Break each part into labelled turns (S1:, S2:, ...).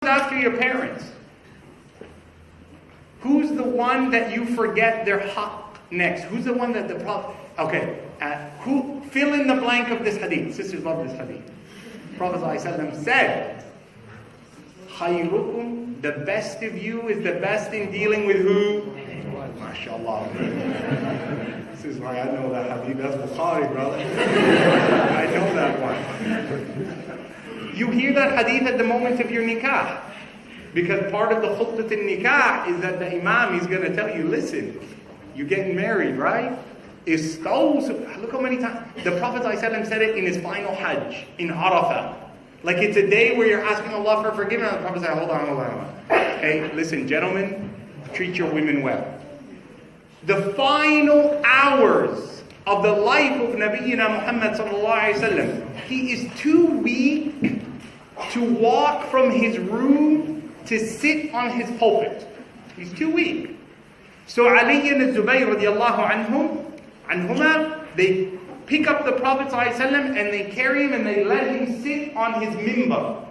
S1: after your parents? Who's the one that you forget their haqq next? Who's the one that the Prophet... Okay, who fill in the blank of this hadith. Sisters love this hadith. Prophet ﷺ said, خَيْرُكُمْ, the best of you is the best in dealing with who? MashaAllah. This is why I know that hadith. That's Bukhari, brother. I know that one. You hear that hadith at the moment of your nikah. Because part of the khutbah in nikah is that the imam is going to tell you, listen, you're getting married, right? Look how many times the Prophet ﷺ said it in his final hajj in Arafah. Like it's a day where you're asking Allah for forgiveness. The Prophet said, hold on. Hey, listen, gentlemen, treat your women well. The final hours of the life of Nabiyyina Muhammad sallallahu alaihi wasallam, he is too weak to walk from his room to sit on his pulpit. He's too weak. So Ali and Zubayr radiallahu anhuma, they pick up the Prophet ﷺ and they carry him and they let him sit on his mimbar.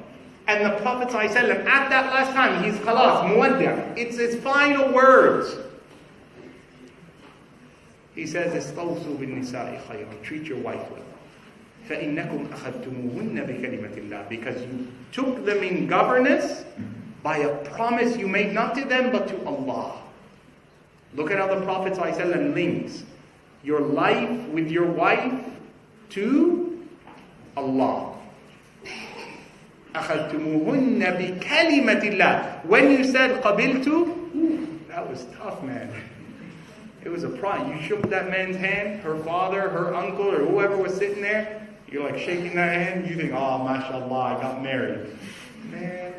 S1: And the Prophet ﷺ, at that last time, he's khalas, muwaddi'. It's his final words. He says, "Istawsu bin nisa'i khayran." Treat your wife well. فَإِنَّكُمْ أَخَذْتُمُوهُنَّ بِكَلِمَةِ اللَّهِ. Because you took them in governess by a promise you made not to them but to Allah. Look at how the Prophet ﷺ links your life with your wife to Allah. أَخَذْتُمُوهُنَّ بِكَلِمَةِ اللَّهِ. When you said قَبِلْتُ, that was tough, man. It was a pride. You shook that man's hand, her father, her uncle, or whoever was sitting there. You're like shaking that hand. You think, oh, mashallah, I got married. Man,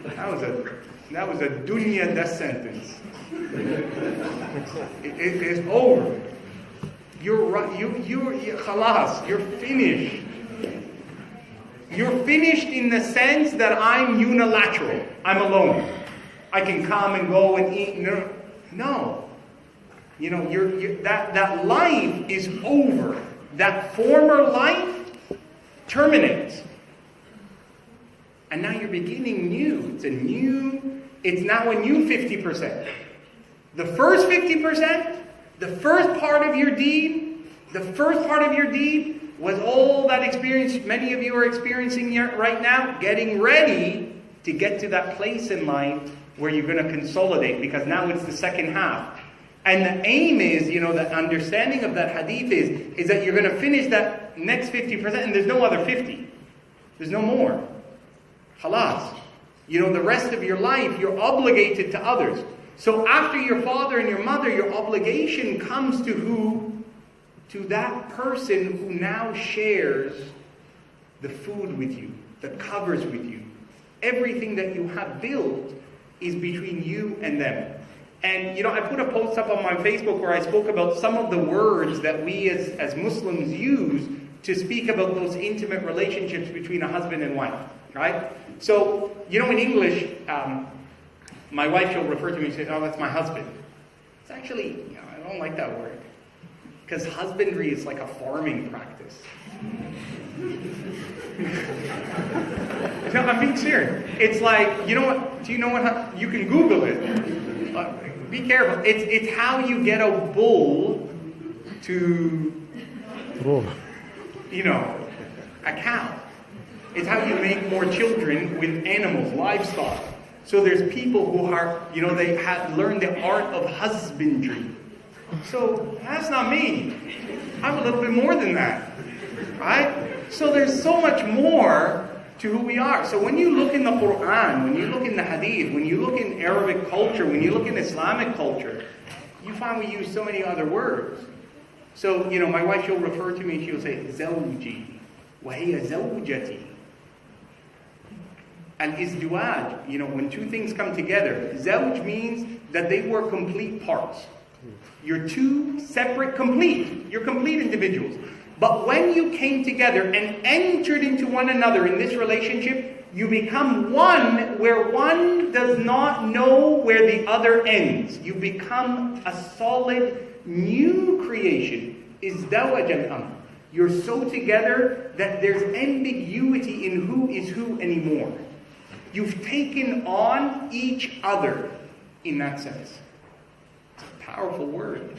S1: that was a dunya death sentence. It's over. You're right. You're khalas. You're finished. You're finished in the sense that I'm unilateral. I'm alone. I can come and go and eat. No. You know, that life is over. That former life terminates. And now you're beginning new. It's now a new 50%. The first 50%, the first part of your deed was all that experience many of you are experiencing right now, getting ready to get to that place in life where you're going to consolidate, because now it's the second half. And the aim is, the understanding of that hadith is that you're going to finish that next 50% and there's no other 50. There's no more. Khalas. The rest of your life, you're obligated to others. So after your father and your mother, your obligation comes to who? To that person who now shares the food with you, that covers with you. Everything that you have built is between you and them. And, I put a post up on my Facebook where I spoke about some of the words that we as Muslims use to speak about those intimate relationships between a husband and wife, right? So, in English, my wife, she'll refer to me and say, oh, that's my husband. It's actually, I don't like that word. Because husbandry is like a farming practice. No, I'm being serious. It's like, do you know what, you can Google it. Be careful. It's how you get a bull to, a cow. It's how you make more children with animals, livestock. So there's people who are, they have learned the art of husbandry. So that's not me. I'm a little bit more than that, right? So there's so much more to who we are. So when you look in the Quran, when you look in the Hadith, when you look in Arabic culture, when you look in Islamic culture, you find we use so many other words. So, my wife, she'll refer to me, she'll say, Zawji, wa hiya zawjati. Al-izdiwaj, when two things come together, zawj means that they were complete parts. You're two separate, you're complete individuals. But when you came together and entered into one another in this relationship, you become one where one does not know where the other ends. You become a solid new creation. Izdawaj al-amr. You're so together that there's ambiguity in who is who anymore. You've taken on each other in that sense. It's a powerful word.